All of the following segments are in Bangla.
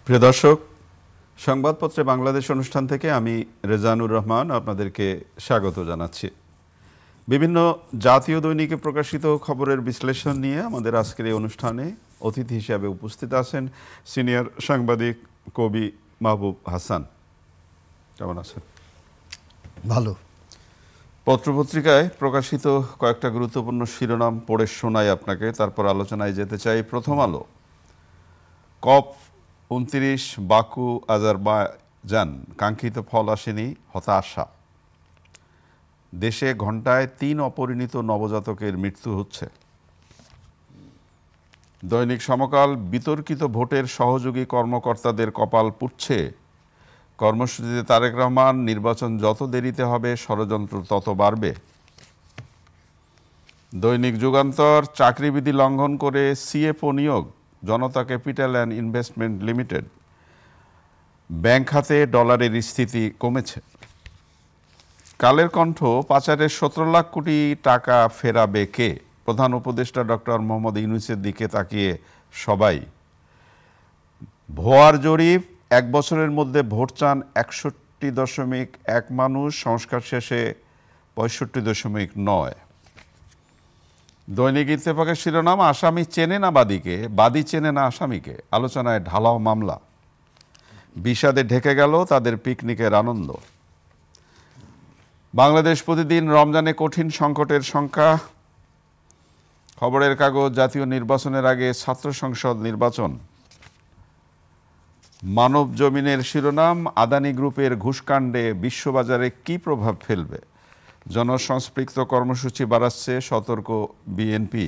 প্রিয় দর্শক, সংবাদপত্রে বাংলাদেশ অনুষ্ঠান থেকে আমি রেজানুর রহমান আপনাদেরকে স্বাগত জানাচ্ছি। বিভিন্ন জাতীয় দৈনিকে প্রকাশিত খবরের বিশ্লেষণ নিয়ে আমাদের আজকের এই অনুষ্ঠানে অতিথি হিসেবে উপস্থিত আছেন সিনিয়র সাংবাদিক কবি মাহবুব হাসান। কেমন আছেন? ভালো। পত্রপত্রিকায় প্রকাশিত কয়েকটা গুরুত্বপূর্ণ শিরোনাম পড়ে শোনাই আপনাকে, তারপর আলোচনায় যেতে চাই। প্রথম আলো, COP29 বাকু আজারবাইজান, কাঙ্ক্ষিত ফল আসেনি, হতাশা। দেশে ঘণ্টায় 3 অপরিণীত নবজাতকের মৃত্যু হচ্ছে। দৈনিক সমকাল, বিতর্কিত ভোটের সহযোগী কর্মকর্তাদের কপাল পুড়ছে। কর্মসূচিতে তারেক রহমান, নির্বাচন যত দেরিতে হবে ষড়যন্ত্র তত বাড়বে। দৈনিক যুগান্তর, চাকরিবিধি লঙ্ঘন করে CFO নিয়োগ, Janata capital and investment limited. Bank খাতে ডলারের স্থিতি কমেছে। কালের কণ্ঠ, পাচারের 17 লাখ কোটি টাকা ফেরাবে কে? প্রধান উপদেষ্টা ডক্টর মোহাম্মদ ইউনূসের দিকে তাকিয়ে সবাই। ভোয়ার জরিপ, 1 বছরের মধ্যে ভোট চান 61.1 মানুষ, সংস্কার শেষে 65.9। দৈনিক ইত্তেফাকের শিরোনাম, আসামি চেনে না বাদীকে, বাদী চেনে না আসামিকে, আলোচনায় ঢালাও মামলা। বিষাদে ঢেকে গেল তাদের পিকনিকের আনন্দ। বাংলাদেশ প্রতিদিন, রমজানে কঠিন সংকটের শঙ্কা। খবরের কাগজ, জাতীয় নির্বাচনের আগে ছাত্র সংসদ নির্বাচন। মানব জমিনের শিরোনাম, আদানি গ্রুপের ঘুষকাণ্ডে বিশ্ববাজারে কী প্রভাব ফেলবে? জনসম্পৃক্ত কর্মসূচি বাড়াচ্ছে, সতর্ক বিএনপি।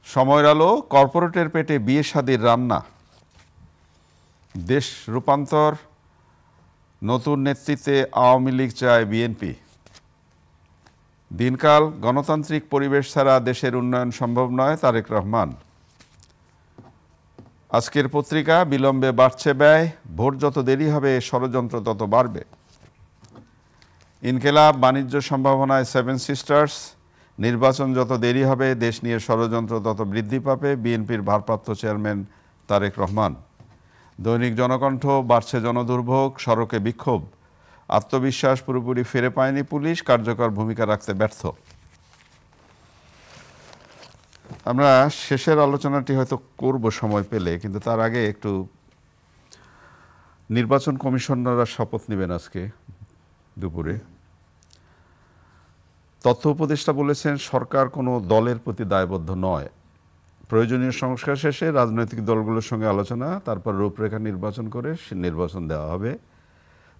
সময়ের আলো, কর্পোরেটের পেটে বিয়ে শাদির রান্না। দেশ রূপান্তর, নতুন নেতৃত্বে আওয়ামী লীগ চায় বিএনপি। দিনকাল, গণতান্ত্রিক পরিবেশ ছাড়া দেশের উন্নয়ন সম্ভব নয়, তারেক রহমান। আজকের পত্রিকা, বিলম্বে বাড়ছে ব্যয়, ভোট যত দেরি হবে ষড়যন্ত্র তত বাড়বে। ইনকেলাব, বাণিজ্য সম্ভাবনায় 7 সিস্টার্স, নির্বাচন যত দেরি হবে দেশ নিয়ে ষড়যন্ত্র তত বৃদ্ধি পাবে, বিএনপির ভারপ্রাপ্ত চেয়ারম্যান তারেক রহমান। দৈনিক জনকণ্ঠ, বাড়ছে জনদুর্ভোগ, সড়কে বিক্ষোভ, আত্মবিশ্বাস পুরোপুরি ফিরে পায়নি পুলিশ, কার্যকর ভূমিকা রাখতে ব্যর্থ। আমরা শেষের আলোচনাটি হয়তো করব সময় পেলে, কিন্তু তার আগে একটু, নির্বাচন কমিশনাররা শপথ নেবেন আজকে দুপুরে। তথ্য উপদেষ্টা বলেছেন সরকার কোনো দলের প্রতি দায়বদ্ধ নয়। প্রয়োজনীয় সংস্কার শেষে রাজনৈতিক দলগুলোর সঙ্গে আলোচনা, তারপর রূপরেখা নির্বাচন করে নির্বাচন দেওয়া হবে।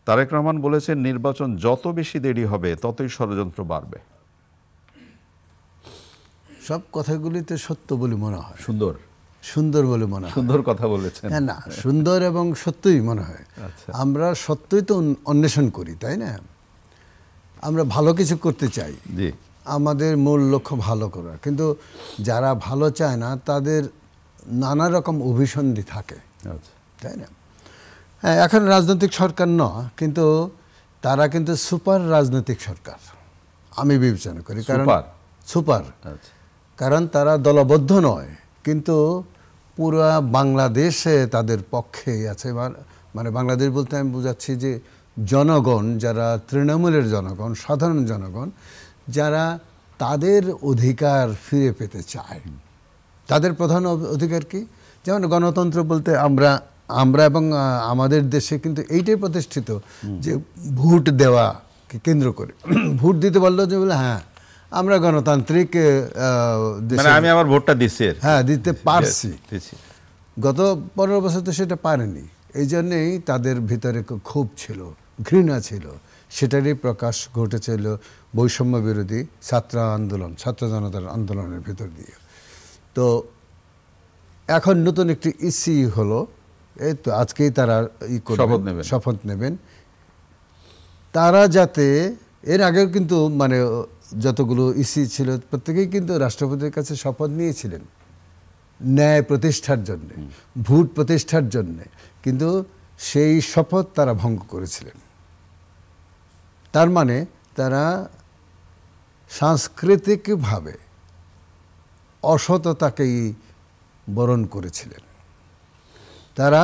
তারেক রহমান বলেছেন নির্বাচন যত বেশি দেরি হবে ততই ষড়যন্ত্র বাড়বে। সব কথাগুলিতে সত্য বলে মনে হয়। সুন্দর বলে মনে হয়। সুন্দর কথা বলেছেন। না, সুন্দর এবং সত্যই মনে হয়। আমরা সত্যই তো অন্বেষণ করি, তাই না? আমরা ভালো কিছু করতে চাই, আমাদের মূল লক্ষ্য ভালো করা। কিন্তু যারা ভালো চায় না তাদের নানা রকম অভিসন্ধি থাকে, তাই না? হ্যাঁ, এখন রাজনৈতিক সরকার নয়, কিন্তু তারা কিন্তু সুপার রাজনৈতিক সরকার আমি বিবেচনা করি। কারণ সুপার, কারণ তারা দলবদ্ধ নয়, কিন্তু পুরো বাংলাদেশে তাদের পক্ষে আছে। মানে বাংলাদেশ বলতে আমি বোঝাচ্ছি যে জনগণ, যারা তৃণমূলের জনগণ, সাধারণ জনগণ, যারা তাদের অধিকার ফিরে পেতে চায়। তাদের প্রধান অধিকার কি? যেমন গণতন্ত্র বলতে আমরা এবং আমাদের দেশে কিন্তু এইটাই প্রতিষ্ঠিত যে ভোট দেওয়াকে কেন্দ্র করে ভোট দিতে পারলো যে বলে হ্যাঁ আমরা গণতান্ত্রিক আমি আমার ভোটটা দিচ্ছি, হ্যাঁ দিতে পারছি। গত 15 বছর তো সেটা পারেনি। এই জন্যেই তাদের ভিতরে ক্ষোভ ছিল, ঘৃণা ছিল। সেটারই প্রকাশ ঘটেছিল বৈষম্য বিরোধী ছাত্র জনতার আন্দোলনের ভিতর দিয়ে। তো এখন নতুন একটি ইসি হলো, এই তো আজকেই তারা শপথ নেবেন। তারা যাতে, এর আগেও কিন্তু মানে যতগুলো ইসি ছিল প্রত্যেকেই কিন্তু রাষ্ট্রপতির কাছে শপথ নিয়েছিলেন ন্যায় প্রতিষ্ঠার জন্যে, ভোট প্রতিষ্ঠার জন্যে, কিন্তু সেই শপথ তারা ভঙ্গ করেছিলেন। তার মানে তারা সাংস্কৃতিকভাবে অসততাকেই বরণ করেছিলেন। তারা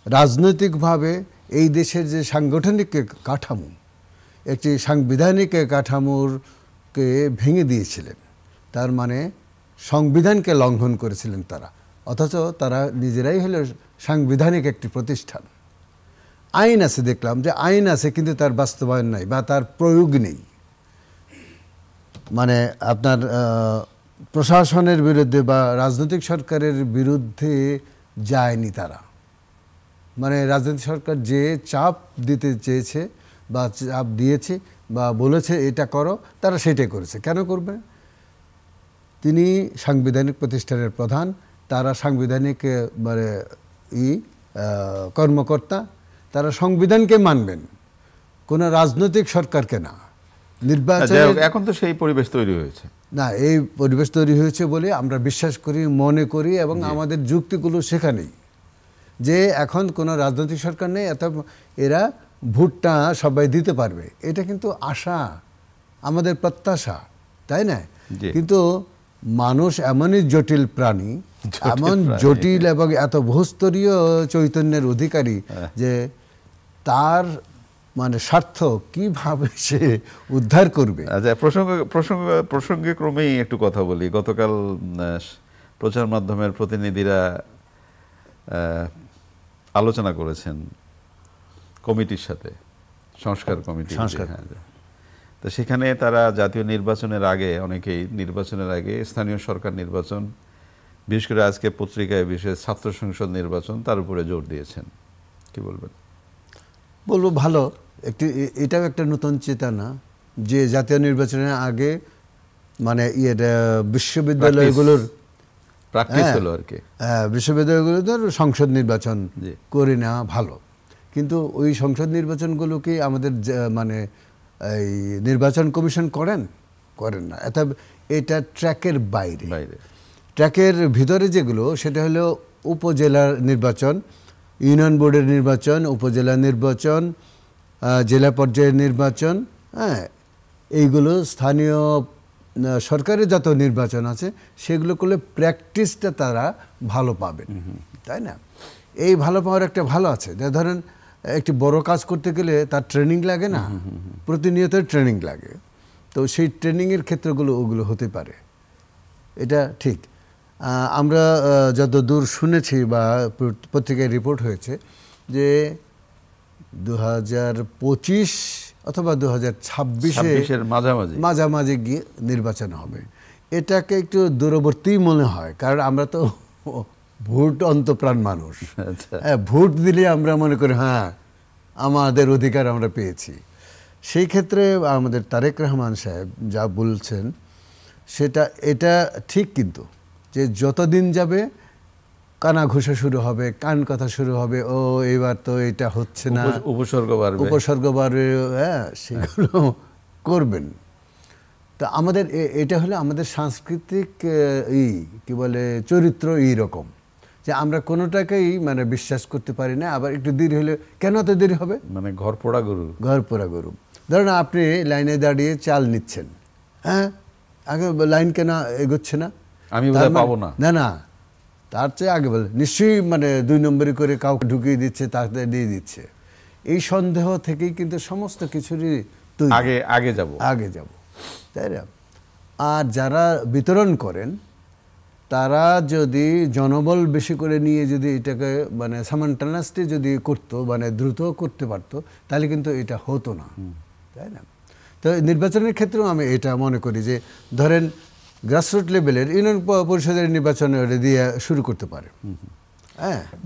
রাজনৈতিকভাবে এই দেশের যে সাংগঠনিক কাঠামো, একটি সাংবিধানিক কাঠামোরকে ভেঙে দিয়েছিলেন। তার মানে সংবিধানকে লঙ্ঘন করেছিলেন তারা, অথচ তারা নিজেরাই হলো সাংবিধানিক একটি প্রতিষ্ঠান। আইন আছে, দেখলাম যে আইন আছে, কিন্তু তার বাস্তবায়ন নাই বা তার প্রয়োগ নেই। মানে আপনার প্রশাসনের বিরুদ্ধে বা রাজনৈতিক সরকারের বিরুদ্ধে যায়নি তারা। মানে রাজনৈতিক সরকার যে চাপ দিতে চেয়েছে বা চাপ দিয়েছে বা বলেছে এটা করো, তারা সেটাই করেছে। কেন করবে? তিনি সাংবিধানিক প্রতিষ্ঠানের প্রধান, তারা সাংবিধানিক মানে কর্মকর্তা, তারা সংবিধানকে মানবেন, কোনো রাজনৈতিক সরকারকে না। নির্বাচন এখন তো সেই পরিবেশ তৈরি হয়েছে না, এই পরিবেশ তৈরি হয়েছে বলে আমরা বিশ্বাস করি, মনে করি, এবং আমাদের যুক্তিগুলো সেখানেই যে এখন কোনো রাজনৈতিক সরকার নেই, এরা ভোটটা সবাই দিতে পারবে। এটা কিন্তু আশা, আমাদের প্রত্যাশা, তাই না? কিন্তু মানুষ এমনই জটিল প্রাণী, এমন জটিল এবং এত বহুস্তরীয় চৈতন্যের অধিকারী যে তার মানে স্বার্থ কিভাবে সে উদ্ধার করবে। আচ্ছা, প্রসঙ্গে ক্রমেই একটু কথা বলি। গতকাল প্রচার মাধ্যমের প্রতিনিধিরা আলোচনা করেছেন কমিটির সাথে, সংস্কার কমিটি। তো সেখানে তারা জাতীয় নির্বাচনের আগে, অনেকেই নির্বাচনের আগে স্থানীয় সরকার নির্বাচন, বিশেষ করে আজকে পত্রিকায় বিশেষ ছাত্র সংসদ নির্বাচন, তার উপরে জোর দিয়েছেন। কি বলবেন? বলবো ভালো, এটাও একটা নতুন চেতনা যে জাতীয় নির্বাচনের আগে মানে বিশ্ববিদ্যালয়গুলোর প্র্যাকটিস হলো আর কি, বিশ্ববিদ্যালয়গুলোর সংসদ নির্বাচন করে নেওয়া ভালো। কিন্তু ওই সংসদ নির্বাচনগুলোকে আমাদের মানে এই নির্বাচন কমিশন করেন না, এটা ট্র্যাকের বাইরে। ট্র্যাকের ভিতরে যেগুলো, সেটা হলো উপজেলার নির্বাচন, ইউনিয়ন বোর্ডের নির্বাচন, উপজেলা নির্বাচন, জেলা পর্যায়ের নির্বাচন, এইগুলো স্থানীয় সরকারের যত নির্বাচন আছে সেগুলো করলে প্র্যাকটিসটা তারা ভালো পাবেন, তাই না? এই ভালো পাওয়ার একটা ভালো আছে, যে ধরেন একটি বড় কাজ করতে গেলে তার ট্রেনিং লাগে না, প্রতিনিয়ত ট্রেনিং লাগে। তো সেই ট্রেনিংয়ের ক্ষেত্রগুলো ওগুলো হতে পারে, এটা ঠিক। আমরা যত দূর শুনেছি বা পত্রিকায় রিপোর্ট হয়েছে যে 2025 অথবা 2026-এর মাঝামাঝি গিয়ে নির্বাচন হবে। এটাকে একটু দূরবর্তী মনে হয়, কারণ আমরা তো ভোট অন্তপ্রাণ মানুষ। ভোট দিলে আমরা মনে করি হ্যাঁ আমাদের অধিকার আমরা পেয়েছি। সেই ক্ষেত্রে আমাদের তারেক রহমান সাহেব যা বলছেন এটা ঠিক, কিন্তু যে যতদিন যাবে কানা ঘুষা শুরু হবে, কান কথা শুরু হবে, ও এবার তো এটা হচ্ছে না, উপসর্গ বাড়বে, সেগুলো করবেন। তো আমাদের এটা হলো আমাদের সাংস্কৃতিক কি বলে চরিত্র এইরকম, যে আমরা কোনোটাকেই মানে বিশ্বাস করতে পারি না। আবার একটু দেরি হলে কেন এত দেরি হবে, মানে ঘর পোড়া গরু। ধরেন আপনি লাইনে দাঁড়িয়ে চাল নিচ্ছেন, আগে লাইন কেন এগোচ্ছে না, আমি পাবো না, তার চেয়ে আগে বলে নিশ্চয়ই মানে 2 নম্বরই করে কাউকে ঢুকিয়ে দিচ্ছে, তাকে দিয়ে দিচ্ছে। এই সন্দেহ থেকেই কিন্তু সমস্ত কিছুরই আগে যাব, তাই না? আর যারা বিতরণ করেন তারা যদি জনবল বেশি করে নিয়ে যদি এটাকে মানে সামান্টানাসলি যদি করতো, মানে দ্রুত করতে পারতো, তাহলে কিন্তু এটা হতো না, তাই না? তো নির্বাচনের ক্ষেত্রেও আমি এটা মনে করি যে ধরেন গ্রাসরুট লেভেলের ইউনিয়ন পরিষদের নির্বাচন দিয়ে শুরু করতে পারে।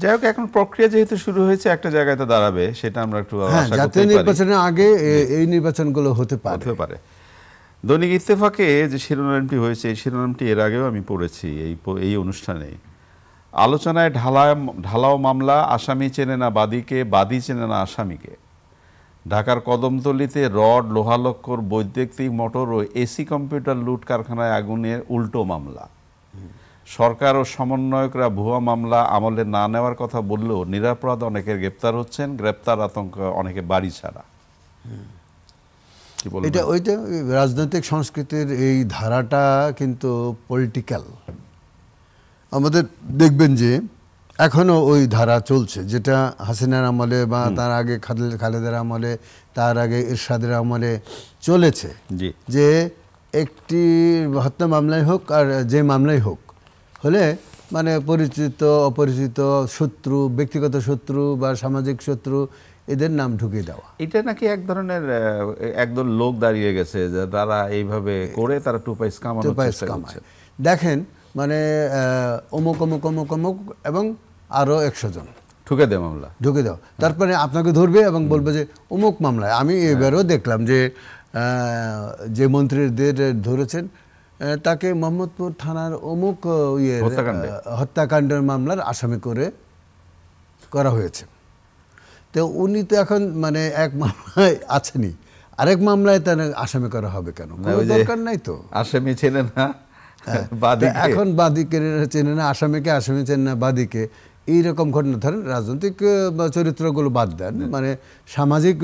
যাই হোক, এখন প্রক্রিয়া যেহেতু শুরু হয়েছে, একটা জায়গায় তো দাঁড়াবে, সেটা আমরা একটু জাতীয় নির্বাচনের আগে এই নির্বাচনগুলো হতে পারে। দৈনিক ইত্তেফাকে যে শিরোনামটি হয়েছে, এই শিরোনামটি এর আগেও আমি পড়েছি এই অনুষ্ঠানে। আলোচনায় ঢালাও মামলা, আসামি চেনে না বাদীকে, বাদী চেনে না আসামিকে। ঢাকার কদমতলীতে রড, লোহালক্কর, বৈদ্যুতিক মোটর ও এসি কম্পিউটার লুট কারখানায় আগুনের উল্টো মামলা। সরকার ও সমন্বয়করা ভুয়া মামলা আমলে না নেওয়ার কথা বললেও নিরপরাধ অনেকের গ্রেপ্তার হচ্ছেন, গ্রেপ্তার আতঙ্ক অনেকে বাড়ি ছাড়া। এটা ওইটা রাজনৈতিক সংস্কৃতির এই ধারাটা কিন্তু পলিটিক্যাল। আমাদের দেখবেন যে এখনো ওই ধারা চলছে, যেটা হাসিনার আমলে বা তার আগে খালেদার আমলে, তার আগে এরশাদের আমলে চলেছে, যে একটি হত্যা মামলাই হোক আর যে মামলাই হোক হলে মানে পরিচিত অপরিচিত শত্রু, ব্যক্তিগত শত্রু বা সামাজিক শত্রু, এদের নাম ঢুকিয়ে দেওয়া। এটা নাকি এক ধরনের একদল লোক দাঁড়িয়ে গেছে যে তারা এইভাবে করে তারা টু পয়সা কামায়। দেখেন মানে অমুক অমুক অমুক অমুক এবং আরো 100 জন ঢুকে দাও, তারপরে আপনাকে ধরবে এবং বলবে যে অমুক মামলায়। আমি এবারও দেখলাম যে মন্ত্রীদের ধরেছেন তাকে মোহাম্মদপুর থানার অমুক হত্যাকাণ্ডের মামলার আসামি করা হয়েছে। তো উনি তো এখন মানে এক মামলায় আছেনই, আরেক মামলায় তার আসামি করা হবে কেন? দরকার নাই তো। আসামি চেনে না, এখন বাদীকে চেনে না, আসামিকে আসামি চেনে না, বাদীকে। এইরকম ঘটনা ধরেন রাজনৈতিক চরিত্রগুলো বাদ দেন, মানে সামাজিক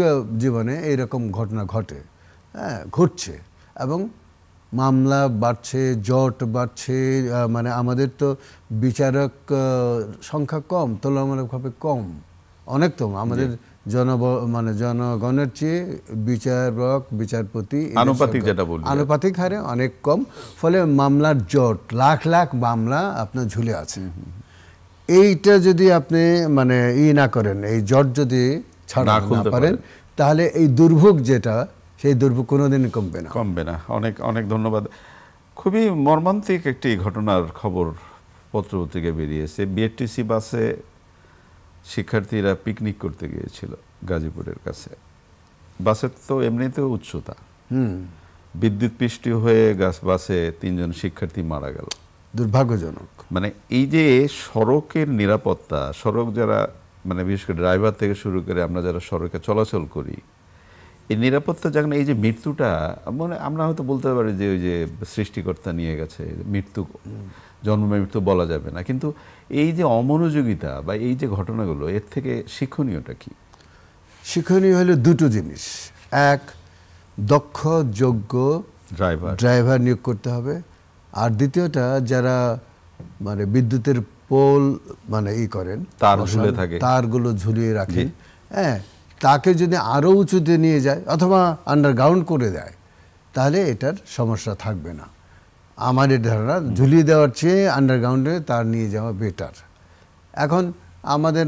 জীবনে এইরকম ঘটনা ঘটছে এবং মামলা বাড়ছে, জট বাড়ছে। মানে আমাদের তো বিচারক সংখ্যা কম, তুলনামূলকভাবে কম, অনেক কম। আমাদের জনগণের চেয়ে বিচারক বিচারপতি আনুপাতিক হারে অনেক কম। ফলে মামলার জট, লাখ লাখ মামলা আপনার ঝুলে আছে। এইটা যদি আপনি মানে না করেন, এই জট যদি ছাড়া না পারেন, তাহলে এই দুর্ভোগ যেটা, সেই দুর্ভোগ কোনোদিনই কমবে না। অনেক অনেক ধন্যবাদ। খুবই মর্মান্তিক একটি ঘটনার খবর পত্রপত্রিকায় বেরিয়েছে। বিআরটিসি বাসে শিক্ষার্থীরা পিকনিক করতে গিয়েছিল গাজীপুরের কাছে। বাসের তো এমনিতেও উচ্চতা, বিদ্যুৎ পৃষ্টি হয়ে বাসে 3 জন শিক্ষার্থী মারা গেল। দুর্ভাগ্যজনক। মানে এই যে সড়কের নিরাপত্তা, সড়ক যারা মানে বিশেষ করে ড্রাইভার থেকে শুরু করে আমরা যারা সড়কে চলাচল করি, এই নিরাপত্তা জানা, এই যে মৃত্যুটা, মানে আমরা হয়তো বলতে পারি যে ওই যে সৃষ্টিকর্তা নিয়ে গেছে, মৃত্যু জন্ম মৃত্যু বলা যাবে না, কিন্তু এই যে অমনোযোগিতা বা এই যে ঘটনাগুলো, এর থেকে শিক্ষণীয়টা কি? শিক্ষণীয় হলো দুটো জিনিস। এক, দক্ষ যোগ্য ড্রাইভার নিয়োগ করতে হবে। আর দ্বিতীয়টা, যারা মানে বিদ্যুতের পোল মানে করেন, তারগুলো ঝুলিয়ে রাখেন, হ্যাঁ, তাকে যদি আরও উঁচুতে নিয়ে যায় অথবা আন্ডারগ্রাউন্ড করে দেয়, তাহলে এটার সমস্যা থাকবে না। আমার এই ধারণা, ঝুলিয়ে দেওয়ার চেয়ে আন্ডারগ্রাউন্ডে তার নিয়ে যাওয়া বেটার। এখন আমাদের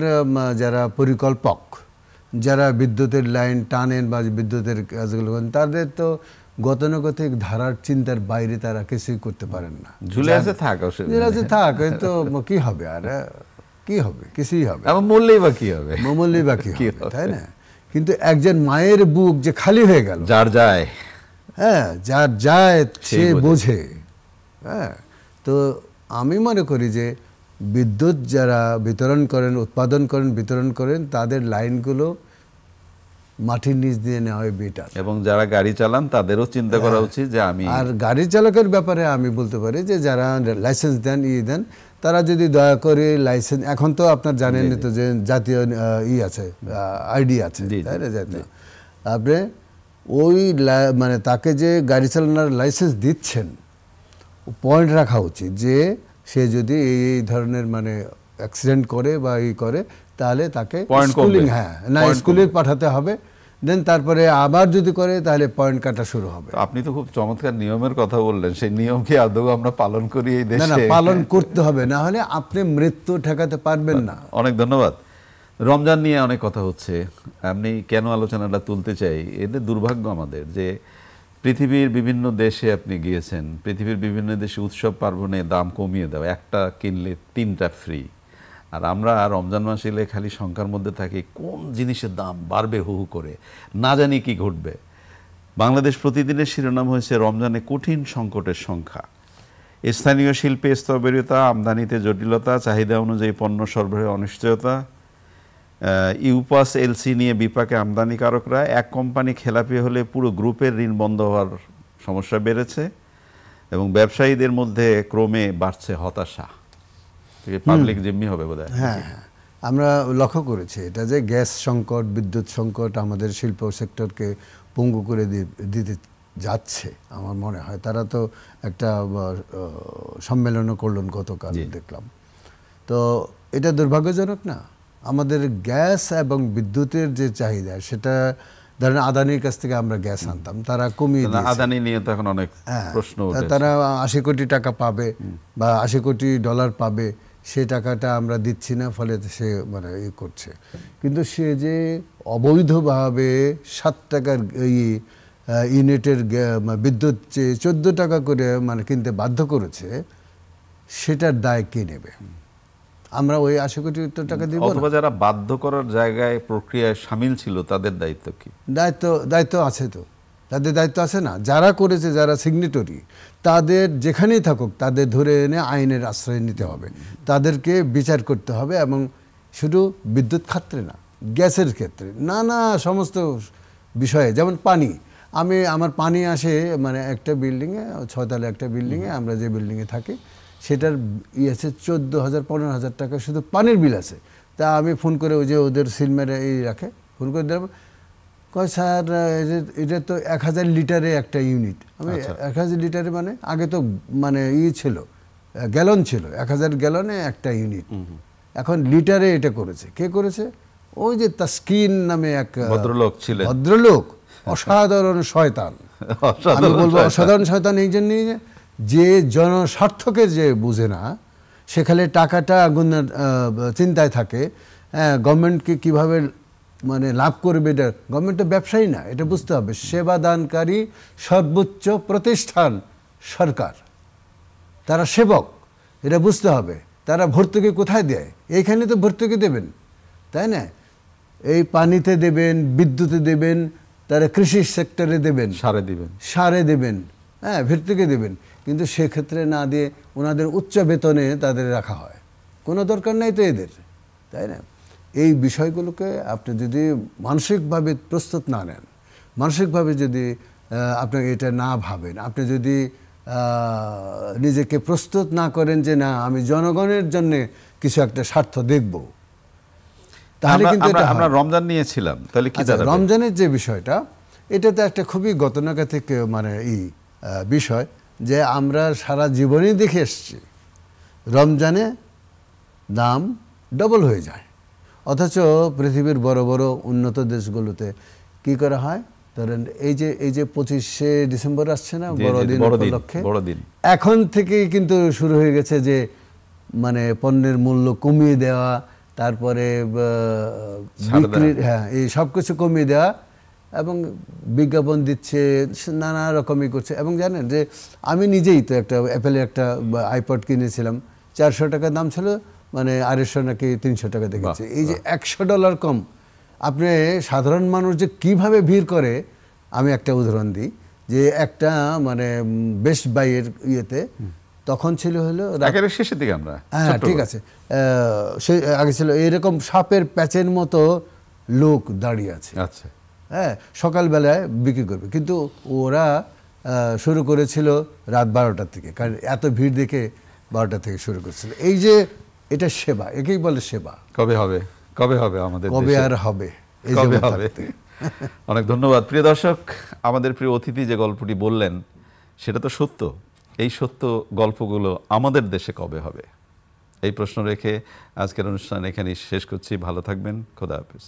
যারা পরিকল্পক, যারা বিদ্যুতের লাইন টানেন বা বিদ্যুতের কাজগুলো করেন, তাদের তো গতানুগতিক ধারার চিন্তার বাইরে তারা কিছুই করতে পারেন না। ঝুলে আছে থাক, তো কি হবে? আর কি হবে? কিছুই হবে, মরলেই বা কি হবে? তাই না? কিন্তু একজন মায়ের বুক যে খালি হয়ে গেল, যার যায় সে বোঝে। হ্যাঁ, তো আমি মনে করি যে বিদ্যুৎ যারা উৎপাদন করেন, বিতরণ করেন, তাদের লাইনগুলো মাটির নিচ দিয়ে নেওয়া হয় বেটার। এবং যারা গাড়ি চালান তাদেরও চিন্তা করা উচিত যে আর গাড়ি চালকের ব্যাপারে আমি বলতে পারি যে যারা লাইসেন্স দেন তারা যদি দয়া করে লাইসেন্স, এখন তো আপনার জানেন তো যে জাতীয় আছে, আইডি আছে, তাই না? জাতীয় আপনি ওই মানে তাকে যে গাড়ি চালানোর লাইসেন্স দিচ্ছেন, পয়েন্ট রাখা উচিত যে সে যদি এই ধরনের মানে অ্যাক্সিডেন্ট করে বা করে, তাহলে তাকে স্কুলে পাঠাতে হবে। দেন তারপরে আবার যদি করে, তাহলে পয়েন্ট কাটা শুরু হবে। আপনি তো খুব চমৎকার নিয়মের কথা বললেন। সেই নিয়ম কি আদৌ আমরা পালন করি এই দেশে? না, পালন করতে হবে, না হলে আপনি মৃত্যু ঠেকাতে পারবেন না। অনেক ধন্যবাদ। রমজান নিয়ে অনেক কথা হচ্ছে, আমি কেন আলোচনাটা তুলতে চাই, এদের দুর্ভাগ্য আমাদের যে পৃথিবীর বিভিন্ন দেশে আপনি গিয়েছেন, পৃথিবীর বিভিন্ন দেশে উৎসব পার্বণে দাম কমিয়ে দেওয়া, একটা কিনলে 3টা ফ্রি। আর আমরা রমজান মাস এলে খালি শঙ্কার মধ্যে থাকি, কোন জিনিসের দাম বাড়বে হু হু করে, না জানি কি ঘটবে। বাংলাদেশ প্রতিদিনের শিরোনাম হয়েছে রমজানে কঠিন সংকটের সংখ্যা। স্থানীয় শিল্পে স্থবিরতা, আমদানিতে জটিলতা, চাহিদা অনুযায়ী পণ্য সরবরাহে অনিশ্চয়তা, ইউপাস এলসি নিয়ে বিপাকে আমদানিকারকরা, এক কোম্পানি খেলাপি হলে পুরো গ্রুপের ঋণ বন্ধ হওয়ার সমস্যা বেড়েছে, এবং ব্যবসায়ীদের মধ্যে ক্রমে বাড়ছে হতাশা। পাবলিক জিম্মি হবে বোধহয়। হ্যাঁ, আমরা লক্ষ্য করেছি এটা, যে গ্যাস সংকট, বিদ্যুৎ সংকট আমাদের শিল্প সেক্টরকে পঙ্গু করে দিতে যাচ্ছে। আমার মনে হয় তারা তো একটা সম্মেলনও করলেন গতকাল, দেখলাম। তো এটা দুর্ভাগ্যজনক না? আমাদের গ্যাস এবং বিদ্যুতের যে চাহিদা, সেটা ধরেন আদানির কাছ থেকে আমরা গ্যাস আনতাম, তারা কমিয়ে দিয়েছে। আদানি নিয়ে তো এখন অনেক প্রশ্ন উঠেছে। তারা ৮০ কোটি টাকা পাবে বা ৮০ কোটি ডলার পাবে, সেই টাকাটা আমরা দিচ্ছি না, ফলে সে মানে ই করছে। কিন্তু সে যে অবৈধভাবে ৭ টাকার ইউনিটের বিদ্যুৎ যে ১৪ টাকা করে মানে কিনতে বাধ্য করেছে, সেটার দায় কে নেবে? আমরা ওই ৮০ কোটি টাকা দিব? অথবা যারা বাধ্য করার জায়গায় প্রক্রিয়ায় শামিল ছিল, তাদের দায়িত্ব কি? দায়িত্ব আছে তো, তাদের দায়িত্ব আছে না? যারা করেছে, যারা সিগনেটরি, তাদের যেখানেই থাকুক তাদের ধরে এনে আইনের আশ্রয় নিতে হবে, তাদেরকে বিচার করতে হবে। এবং শুধু বিদ্যুৎ ক্ষেত্রে না, গ্যাসের ক্ষেত্রে, নানা সমস্ত বিষয়ে, যেমন পানি। আমার পানি আসে মানে একটা বিল্ডিংয়ে, ৬ তলা একটা বিল্ডিংয়ে, আমরা যে বিল্ডিংয়ে থাকি, সেটার আছে ১৪,০০০ ১৫,০০০ টাকা শুধু পানির বিল আছে। তা আমি ফোন করে, ওই যে ওদের সিলমারে রাখে, ফোন করে দিলাম, কয় স্যার এটা তো ১,০০০ লিটারে একটা ইউনিট। আমি ১,০০০ লিটারে মানে আগে তো মানে ছিল, গ্যালন ছিল, ১,০০০ গ্যালনে একটা ইউনিট, এখন লিটারে এটা করেছে। কে করেছে? ওই যে তাসকিন নামে এক ভদ্রলোক, অসাধারণ শয়তান। আমি বলবো অসাধারণ শয়তান এই জন্যই যে জনস্বার্থকে যে বুঝে না, সেখানে টাকাটা আগুনের চিন্তায় থাকে। হ্যাঁ, গভর্নমেন্টকে কীভাবে মানে লাভ করবে, এটা গভর্নমেন্টের ব্যবসায়ী না, এটা বুঝতে হবে। সেবা দানকারী সর্বোচ্চ প্রতিষ্ঠান সরকার, তারা সেবক, এটা বুঝতে হবে। তারা ভর্তুকি কোথায় দেয়? এইখানে তো ভর্তুকি দেবেন, তাই না? এই পানিতে দেবেন, বিদ্যুতে দেবেন, তারা কৃষি সেক্টরে দেবেন, সারে দেবেন, হ্যাঁ, ভর্তুকি দেবেন। কিন্তু সেক্ষেত্রে না দিয়ে ওনাদের উচ্চ বেতনে তাদের রাখা হয়। কোনো দরকার নাই তো এদের, তাই না? এই বিষয়গুলোকে আপনি যদি মানসিকভাবে প্রস্তুত না নেন, মানসিকভাবে যদি আপনি এটা না ভাবেন, আপনি যদি নিজেকে প্রস্তুত না করেন যে না, আমি জনগণের জন্য কিছু একটা স্বার্থ দেখব, তাহলে কিন্তু আমরা রমজান নিয়েছিলাম, তাহলে কি দাঁড়াবে? রমজানের যে বিষয়টা, এটা তো একটা খুবই গতানুগতিক মানে বিষয়, যে আমরা সারা জীবনই দেখে এসছি রমজানে দাম ডবল হয়ে যায়। অথচ পৃথিবীর বড় বড় উন্নত দেশগুলোতে কি করা হয়? ধরেন এই যে ২৫শে ডিসেম্বর আসছে না, বড়দিন উপলক্ষে, এখন থেকেই কিন্তু শুরু হয়ে গেছে যে মানে পণ্যের মূল্য কমিয়ে দেওয়া, তারপরে বিক্রির, হ্যাঁ, এই সব কিছু কমিয়ে দেওয়া, এবং বিজ্ঞাপন দিচ্ছে, নানা রকমই করছে। এবং জানেন যে আমি নিজেই তো একটা অ্যাপেলের একটা আইপড কিনেছিলাম, ৪০০ টাকা দাম ছিল, মানে ২৫০ নাকি ৩০০ টাকা দেখেছে। এই যে $১০০ কম, আপনি সাধারণ মানুষ যে কিভাবে ভিড় করে, আমি একটা উদাহরণ দিই, যে একটা মানে বেস্ট বাইয়ের ইয়েতে তখন ছিল হলো শেষের দিকে, আমরা, হ্যাঁ ঠিক আছে, সে আগে ছিল এরকম সাপের প্যাচের মতো লোক দাঁড়িয়ে আছে। আচ্ছা, হ্যাঁ, সকালবেলায় বিক্রি করবে, কিন্তু ওরা শুরু করেছিল রাত ১২টার থেকে, কারণ এত ভিড় দেখে ১২টা থেকে শুরু করেছিল। এই যে এটা সেবা, একেই বলে সেবা। কবে হবে আমাদের, কবে আর হবে? অনেক ধন্যবাদ। প্রিয় দর্শক, আমাদের প্রিয় অতিথি যে গল্পটি বললেন, সেটা তো সত্য। এই সত্য গল্পগুলো আমাদের দেশে কবে হবে, এই প্রশ্ন রেখে আজকের অনুষ্ঠান এখানেই শেষ করছি। ভালো থাকবেন, খোদা হাফেজ।